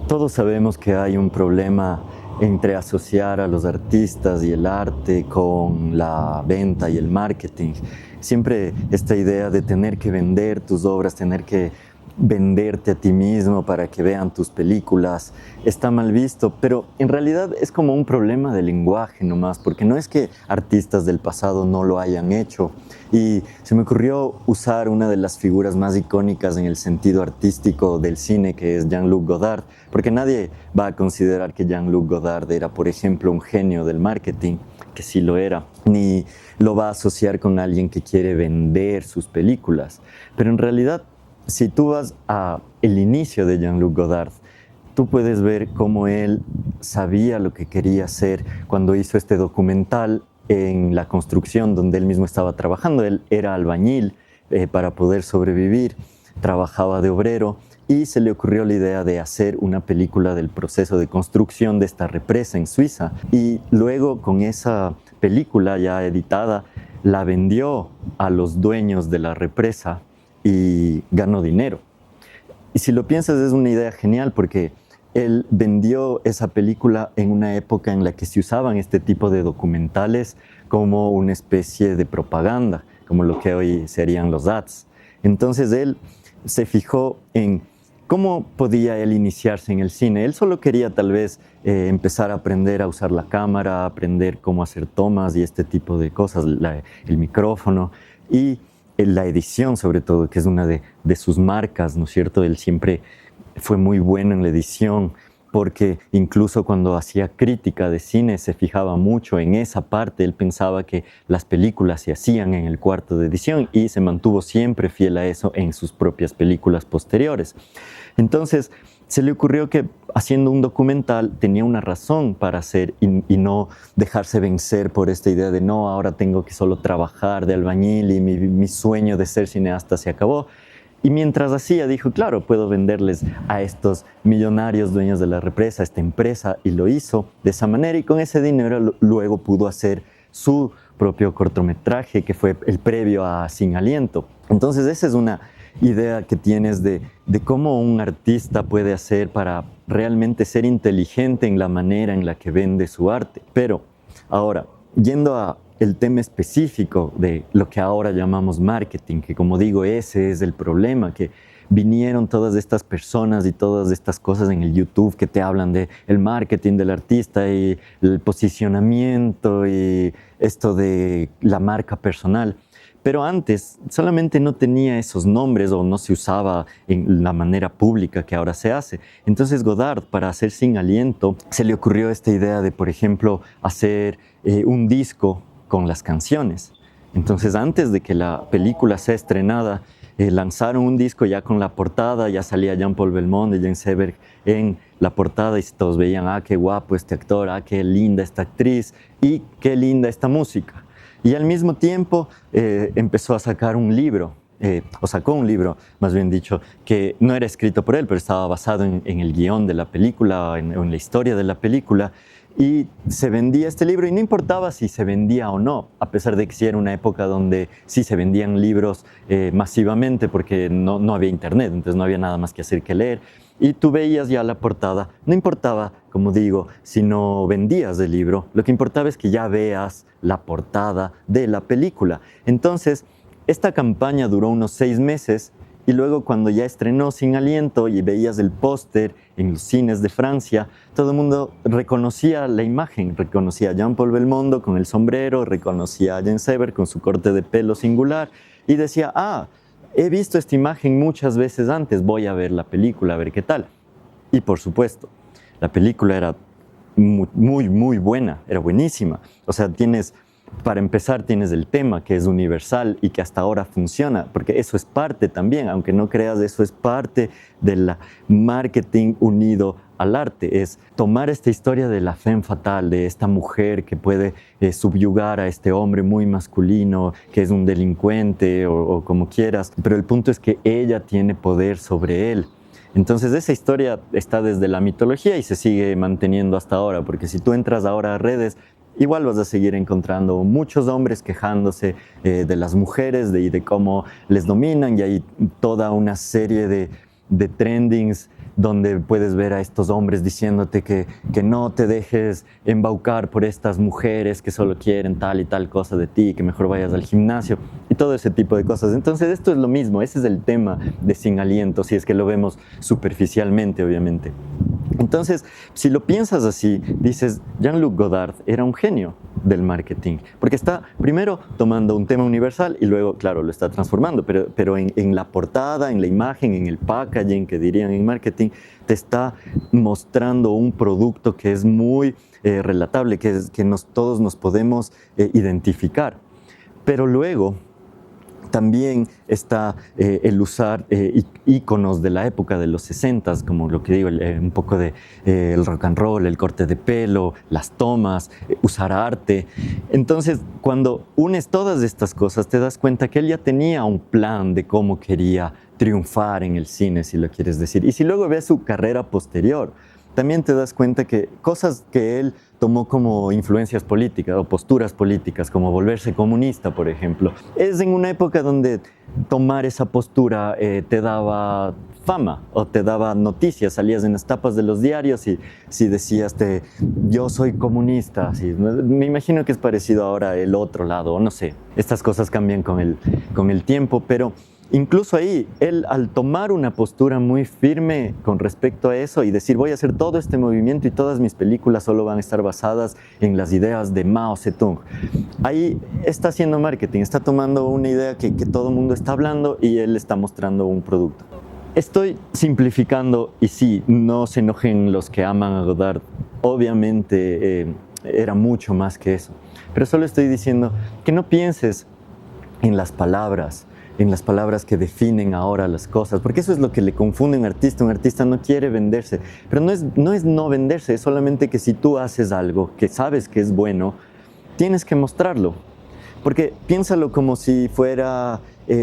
Todos sabemos que hay un problema entre asociar a los artistas y el arte con la venta y el marketing. Siempre esta idea de tener que vender tus obras, tener que venderte a ti mismo para que vean tus películas, está mal visto, pero en realidad es como un problema de lenguaje nomás, porque no es que artistas del pasado no lo hayan hecho. Y se me ocurrió usar una de las figuras más icónicas en el sentido artístico del cine, que es Jean-Luc Godard, porque nadie va a considerar que Jean-Luc Godard era, por ejemplo, un genio del marketing, que sí lo era, ni lo va a asociar con alguien que quiere vender sus películas. Pero en realidad, si tú vas a el inicio de Jean-Luc Godard, tú puedes ver cómo él sabía lo que quería hacer cuando hizo este documental en la construcción donde él mismo estaba trabajando. Él era albañil para poder sobrevivir, trabajaba de obrero y se le ocurrió la idea de hacer una película del proceso de construcción de esta represa en Suiza. Y luego con esa película ya editada, la vendió a los dueños de la represa y ganó dinero. Y si lo piensas es una idea genial porque él vendió esa película en una época en la que se usaban este tipo de documentales como una especie de propaganda, como lo que hoy serían los ads. Entonces él se fijó en cómo podía él iniciarse en el cine. Él solo quería tal vez empezar a aprender a usar la cámara, aprender cómo hacer tomas y este tipo de cosas, el micrófono y la edición sobre todo, que es una de sus marcas, ¿no es cierto? Él siempre fue muy bueno en la edición, porque incluso cuando hacía crítica de cine se fijaba mucho en esa parte. Él pensaba que las películas se hacían en el cuarto de edición y se mantuvo siempre fiel a eso en sus propias películas posteriores. Entonces se le ocurrió que haciendo un documental tenía una razón para hacer y no dejarse vencer por esta idea de no, ahora tengo que solo trabajar de albañil y mi sueño de ser cineasta se acabó. Y mientras hacía, dijo, claro, puedo venderles a estos millonarios dueños de la represa, esta empresa, y lo hizo de esa manera. Y con ese dinero luego pudo hacer su propio cortometraje, que fue el previo a Sin Aliento. Entonces esa es una idea que tienes de cómo un artista puede hacer para realmente ser inteligente en la manera en la que vende su arte. Pero ahora, yendo a el tema específico de lo que ahora llamamos marketing, que como digo, ese es el problema, que vinieron todas estas personas y todas estas cosas en el YouTube que te hablan de el marketing del artista y el posicionamiento y esto de la marca personal. Pero antes solamente no tenía esos nombres o no se usaba en la manera pública que ahora se hace. Entonces Godard, para hacer Sin Aliento, se le ocurrió esta idea de, por ejemplo, hacer un disco con las canciones. Entonces, antes de que la película sea estrenada, lanzaron un disco ya con la portada, ya salía Jean-Paul Belmondo y Jane Seberg en la portada y todos veían, ah, qué guapo este actor, ah, qué linda esta actriz y qué linda esta música. Y al mismo tiempo empezó a sacar un libro, o sacó un libro, más bien dicho, que no era escrito por él, pero estaba basado en el guión de la película, en la historia de la película, y se vendía este libro y no importaba si se vendía o no, a pesar de que sí era una época donde sí se vendían libros masivamente porque no había internet, entonces no había nada más que hacer que leer. Y tú veías ya la portada, no importaba, como digo, si no vendías el libro, lo que importaba es que ya veas la portada de la película. Entonces, esta campaña duró unos 6 meses y luego cuando ya estrenó Sin Aliento y veías el póster en los cines de Francia, todo el mundo reconocía la imagen, reconocía a Jean-Paul Belmondo con el sombrero, reconocía a Jane Seberg con su corte de pelo singular y decía, ah, he visto esta imagen muchas veces antes, voy a ver la película, a ver qué tal. Y por supuesto, la película era muy buena, era buenísima. O sea, para empezar, tienes el tema que es universal y que hasta ahora funciona, porque eso es parte también, aunque no creas, eso es parte del marketing unido al arte, es tomar esta historia de la femme fatale, de esta mujer que puede subyugar a este hombre muy masculino, que es un delincuente o como quieras, pero el punto es que ella tiene poder sobre él. Entonces esa historia está desde la mitología y se sigue manteniendo hasta ahora, porque si tú entras ahora a redes, igual vas a seguir encontrando muchos hombres quejándose de las mujeres y de cómo les dominan, y hay toda una serie de trendings donde puedes ver a estos hombres diciéndote que no te dejes embaucar por estas mujeres que solo quieren tal y tal cosa de ti, que mejor vayas al gimnasio y todo ese tipo de cosas. Entonces esto es lo mismo, ese es el tema de Sin Aliento, si es que lo vemos superficialmente, obviamente. Entonces, si lo piensas así, dices, Jean-Luc Godard era un genio del marketing, porque está primero tomando un tema universal y luego, claro, lo está transformando, pero en la portada, en la imagen, en el packaging, que dirían en marketing, te está mostrando un producto que es muy relatable, que todos nos podemos identificar. Pero luego también está el usar íconos de la época de los 60, como lo que digo, un poco de el rock and roll, el corte de pelo, las tomas, usar arte. Entonces, cuando unes todas estas cosas, te das cuenta que él ya tenía un plan de cómo quería triunfar en el cine, si lo quieres decir. Y si luego ves su carrera posterior, también te das cuenta que cosas que él tomó como influencias políticas o posturas políticas, como volverse comunista, por ejemplo, es en una época donde tomar esa postura te daba fama o te daba noticias, salías en las tapas de los diarios y si decías yo soy comunista, así, me imagino que es parecido ahora el otro lado, no sé, estas cosas cambian con el tiempo, pero incluso ahí, él al tomar una postura muy firme con respecto a eso y decir voy a hacer todo este movimiento y todas mis películas solo van a estar basadas en las ideas de Mao Zedong, ahí está haciendo marketing, está tomando una idea que todo el mundo está hablando y él está mostrando un producto. Estoy simplificando y sí, no se enojen los que aman a Godard, obviamente era mucho más que eso, pero solo estoy diciendo que no pienses en las palabras que definen ahora las cosas, porque eso es lo que le confunde a un artista. Un artista no quiere venderse, pero no es no venderse, es solamente que si tú haces algo que sabes que es bueno, tienes que mostrarlo. Porque piénsalo como si fuera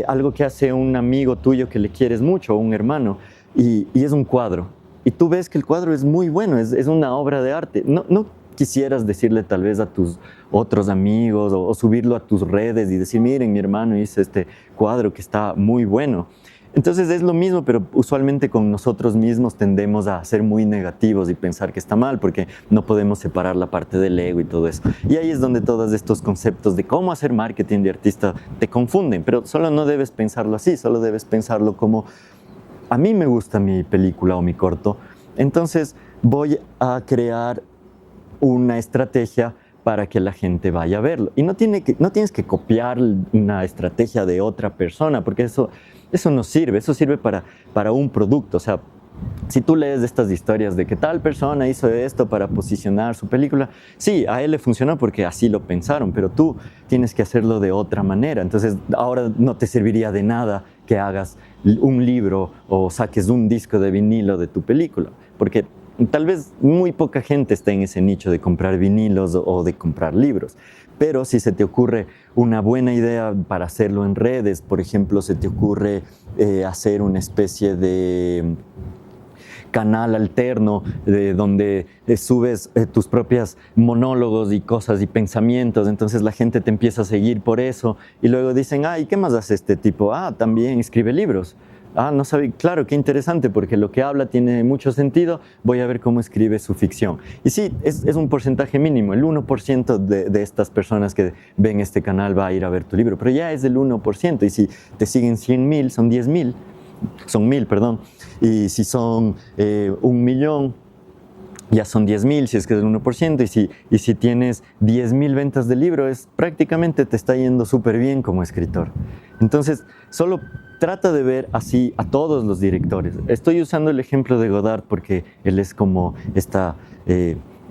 algo que hace un amigo tuyo que le quieres mucho, o un hermano, y es un cuadro. Y tú ves que el cuadro es muy bueno, es una obra de arte. No quisieras decirle tal vez a tus otros amigos o subirlo a tus redes y decir, miren, mi hermano hizo este cuadro que está muy bueno. Entonces es lo mismo, pero usualmente con nosotros mismos tendemos a ser muy negativos y pensar que está mal porque no podemos separar la parte del ego y todo eso. Y ahí es donde todos estos conceptos de cómo hacer marketing de artista te confunden, pero solo no debes pensarlo así, solo debes pensarlo como a mí me gusta mi película o mi corto, entonces voy a crear una estrategia para que la gente vaya a verlo. Y no tienes que copiar una estrategia de otra persona, porque eso no sirve, eso sirve para un producto. O sea, si tú lees estas historias de que tal persona hizo esto para posicionar su película, sí, a él le funcionó porque así lo pensaron, pero tú tienes que hacerlo de otra manera. Entonces, ahora no te serviría de nada que hagas un libro o saques un disco de vinilo de tu película, porque tal vez muy poca gente está en ese nicho de comprar vinilos o de comprar libros, pero si se te ocurre una buena idea para hacerlo en redes, por ejemplo, se te ocurre hacer una especie de canal alterno donde subes tus propios monólogos y cosas y pensamientos, entonces la gente te empieza a seguir por eso y luego dicen, ¿y qué más hace este tipo? También escribe libros. No sabía, claro, qué interesante, porque lo que habla tiene mucho sentido, voy a ver cómo escribe su ficción. Y sí, es un porcentaje mínimo, el 1% de estas personas que ven este canal va a ir a ver tu libro, pero ya es el 1%, y si te siguen 100,000, son 10,000, son 1,000, perdón, y si son 1,000,000, ya son 10,000, si es que es el 1%, y si tienes 10,000 ventas de libro, prácticamente te está yendo súper bien como escritor. Entonces, solo trata de ver así a todos los directores. Estoy usando el ejemplo de Godard porque él es como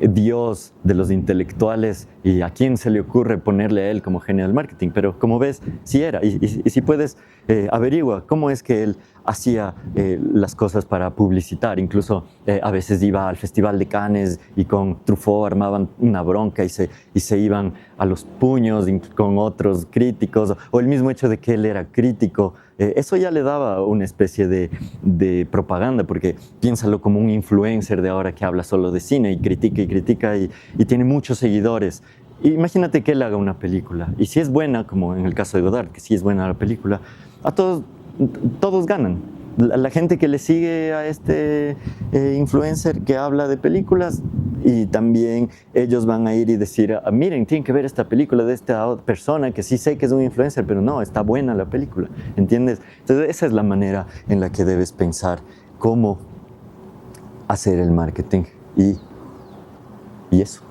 Dios de los intelectuales y a quién se le ocurre ponerle a él como genio del marketing, pero como ves, sí era, y si puedes, averigua cómo es que él hacía las cosas para publicitar, incluso a veces iba al Festival de Cannes y con Truffaut armaban una bronca y se iban a los puños con otros críticos, o el mismo hecho de que él era crítico, eso ya le daba una especie de propaganda, porque piénsalo como un influencer de ahora que habla solo de cine y critica y tiene muchos seguidores. Imagínate que él haga una película y si es buena, como en el caso de Godard, que sí es buena la película, a todos ganan. la gente que le sigue a este influencer que habla de películas, y también ellos van a ir y decir, ah, miren, tienen que ver esta película de esta persona que sí sé que es un influencer, pero no, está buena la película, ¿entiendes? Entonces esa es la manera en la que debes pensar cómo hacer el marketing y eso.